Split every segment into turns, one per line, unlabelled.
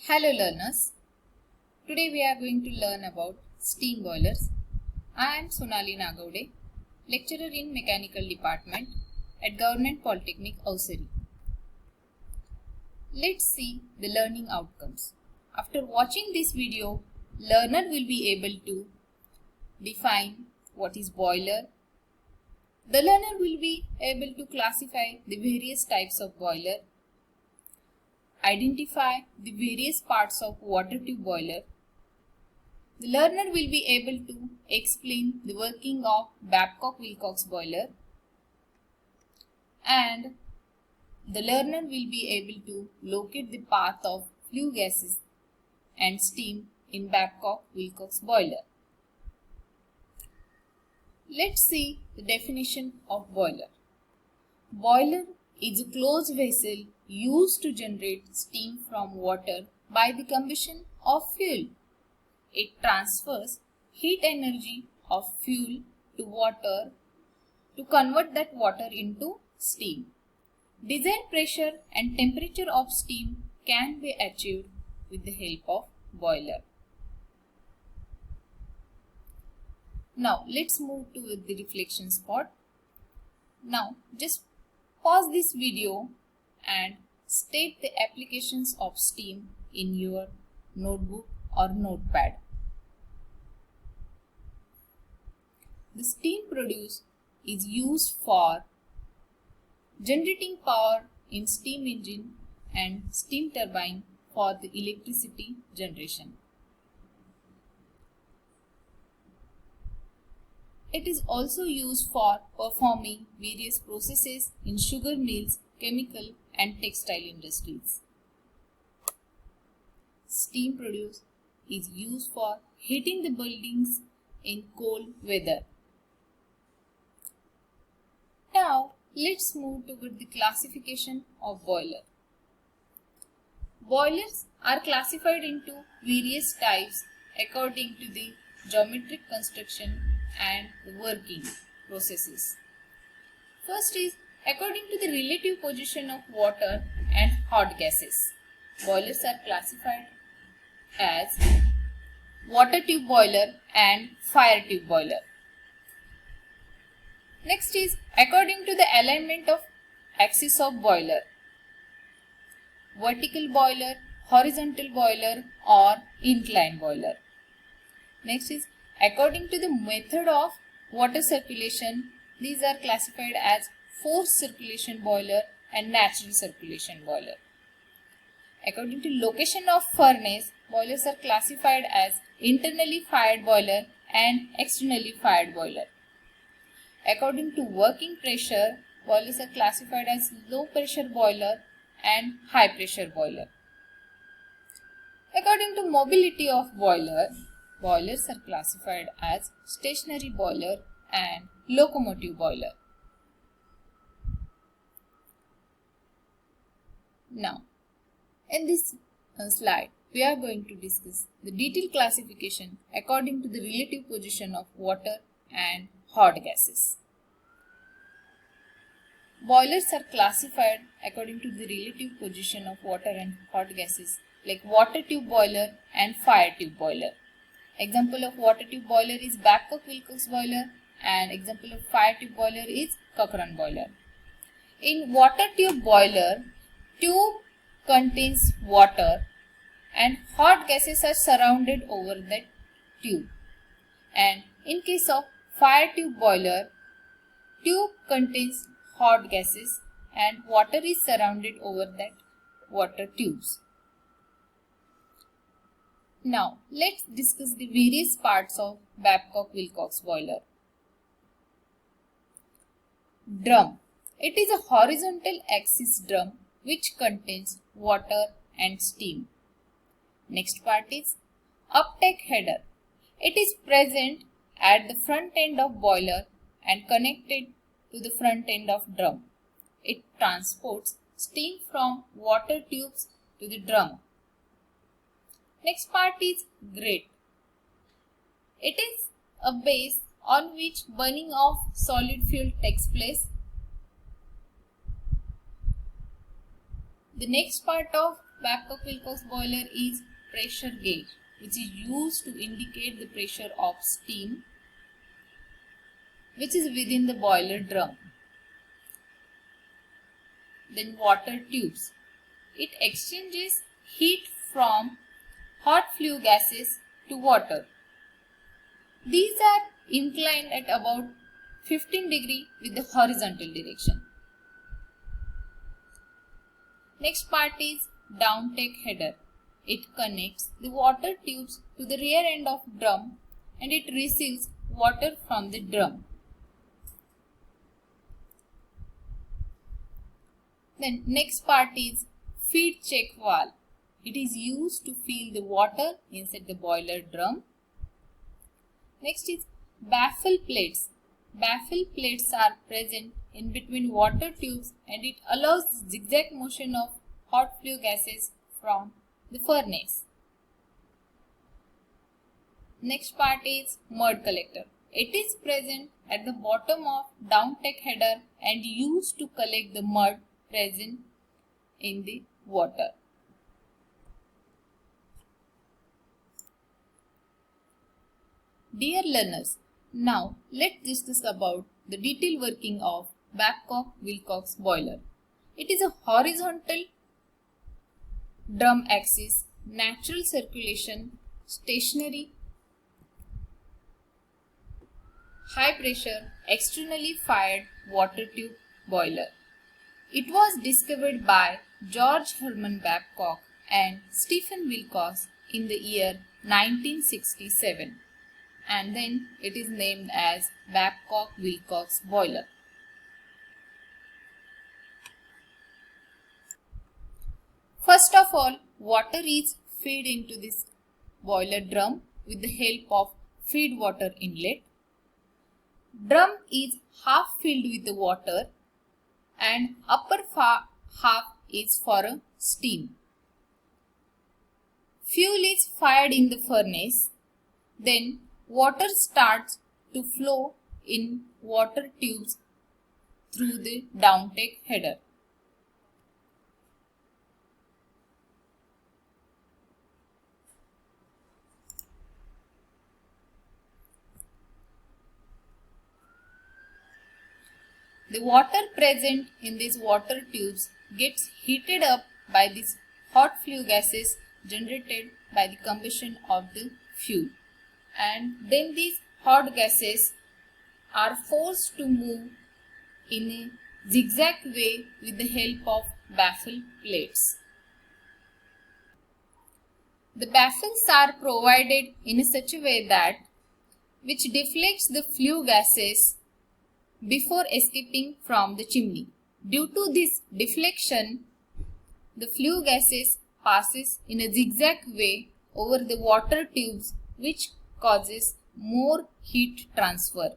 Hello learners, today we are going to learn about steam boilers. I am Sonali Nagaude, lecturer in Mechanical Department at Government Polytechnic, Ausari. Let's see the learning outcomes. After watching this video, learner will be able to define what is boiler. The learner will be able to classify the various types of boiler, identify the various parts of water tube boiler. The learner will be able to explain the working of Babcock-Wilcox boiler, and the learner will be able to locate the path of flue gases and steam in Babcock-Wilcox boiler. Let's see the definition of boiler. Boiler is a closed vessel used to generate steam from water by the combustion of fuel. It transfers heat energy of fuel to water to convert that water into steam. Desired pressure and temperature of steam can be achieved with the help of boiler. Now let's move to the reflection spot. Now just pause this video and state the applications of steam in your notebook or notepad. The steam produced is used for generating power in steam engine and steam turbine for the electricity generation. It is also used for performing various processes in sugar mills, chemical and textile industries. Steam produced is used for heating the buildings in cold weather. Now, let's move toward the classification of boiler. Boilers are classified into various types according to the geometric construction and the working processes. First is according to the relative position of water and hot gases. Boilers are classified as water tube boiler and fire tube boiler. Next is according to the alignment of axis of boiler. Vertical boiler, horizontal boiler or inclined boiler. Next is according to the method of water circulation. These are classified as forced circulation boiler and natural circulation boiler. According to location of furnace, boilers are classified as internally fired boiler and externally fired boiler. According to working pressure, boilers are classified as low pressure boiler and high pressure boiler. According to mobility of boiler, boilers are classified as stationary boiler and locomotive boiler. Now, in this slide, we are going to discuss the detailed classification according to the relative position of water and hot gases. Boilers are classified according to the relative position of water and hot gases like water tube boiler and fire tube boiler. Example of water tube boiler is Babcock-Wilcox boiler and example of fire tube boiler is Cochrane boiler. In water tube boiler, tube contains water and hot gases are surrounded over the tube. And in case of fire tube boiler, tube contains hot gases and water is surrounded over that water tubes. Now, let's discuss the various parts of Babcock-Wilcox boiler. Drum. It is a horizontal axis drum which contains water and steam. Next part is uptake header. It is present at the front end of boiler and connected to the front end of drum. It transports steam from water tubes to the drum. Next part is grate. It is a base on which burning of solid fuel takes place. The next part of Babcock-Wilcox boiler is pressure gauge, which is used to indicate the pressure of steam which is within the boiler drum. Then water tubes. It exchanges heat from hot flue gases to water. These are inclined at about 15 degree with the horizontal direction. Next part is downtake header. It connects the water tubes to the rear end of drum and it receives water from the drum. Then next part is feed check valve. It is used to fill the water inside the boiler drum. Next is baffle plates. Baffle plates are present in between water tubes and it allows the zigzag motion of hot flue gases from the furnace. Next part is mud collector. It is present at the bottom of downtake header and used to collect the mud present in the water. Dear learners, now let's discuss about the detailed working of Babcock-Wilcox boiler. It is a horizontal drum axis, natural circulation, stationary, high pressure, externally fired water tube boiler. It was discovered by George Herman Babcock and Stephen Wilcox in the year 1967, and then it is named as Babcock-Wilcox boiler. First of all, water is fed into this boiler drum with the help of feed water inlet. Drum is half filled with the water and upper half is for a steam. Fuel is fired in the furnace. Then water starts to flow in water tubes through the downtake header. The water present in these water tubes gets heated up by these hot flue gases generated by the combustion of the fuel, and then these hot gases are forced to move in a zigzag way with the help of baffle plates. The baffles are provided in such a way that which deflects the flue gases before escaping from the chimney. Due to this deflection, the flue gases passes in a zigzag way over the water tubes, which causes more heat transfer.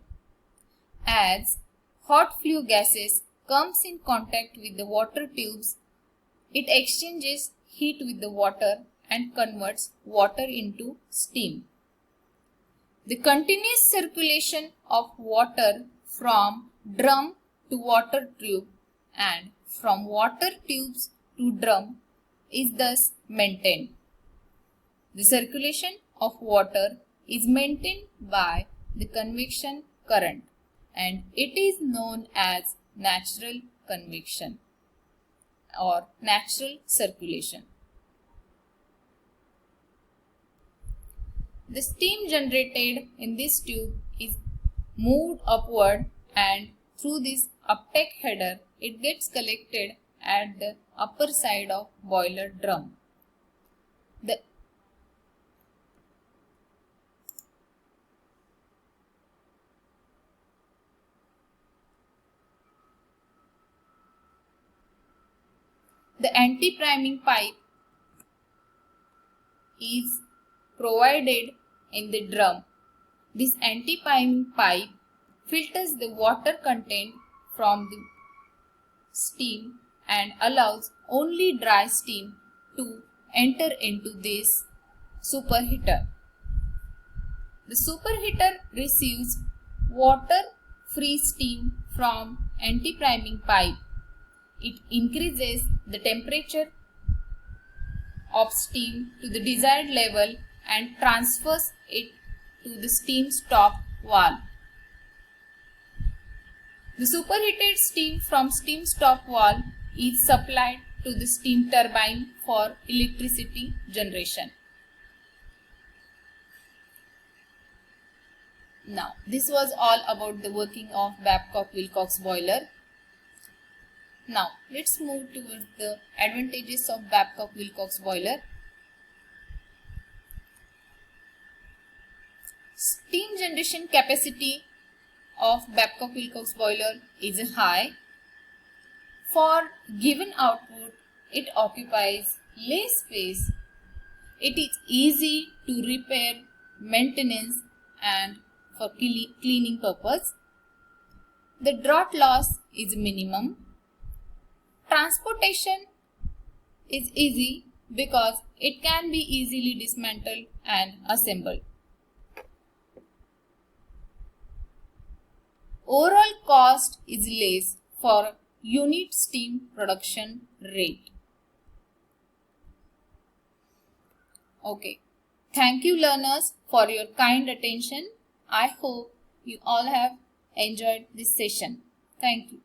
As hot flue gases comes in contact with the water tubes, it exchanges heat with the water and converts water into steam. The continuous circulation of water from drum to water tube and from water tubes to drum is thus maintained. The circulation of water is maintained by the convection current and it is known as natural convection or natural circulation. The steam generated in this tube is moved upward and through this uptake header it gets collected at the upper side of boiler drum. The anti-priming pipe is provided in the drum. This anti-priming pipe filters the water content from the steam and allows only dry steam to enter into this superheater. The superheater receives water-free steam from anti-priming pipe. It increases the temperature of steam to the desired level and transfers it to the steam stop valve. The superheated steam from steam stop valve is supplied to the steam turbine for electricity generation. Now, this was all about the working of Babcock-Wilcox boiler. Now, let's move towards the advantages of Babcock-Wilcox boiler. Steam generation capacity of Babcock-Wilcox boiler is high. For given output, it occupies less space. It is easy to repair, maintenance and for cleaning purpose. The draught loss is minimum. Transportation is easy because it can be easily dismantled and assembled. Overall cost is less for unit steam production rate. Okay. Thank you learners for your kind attention. I hope you all have enjoyed this session. Thank you.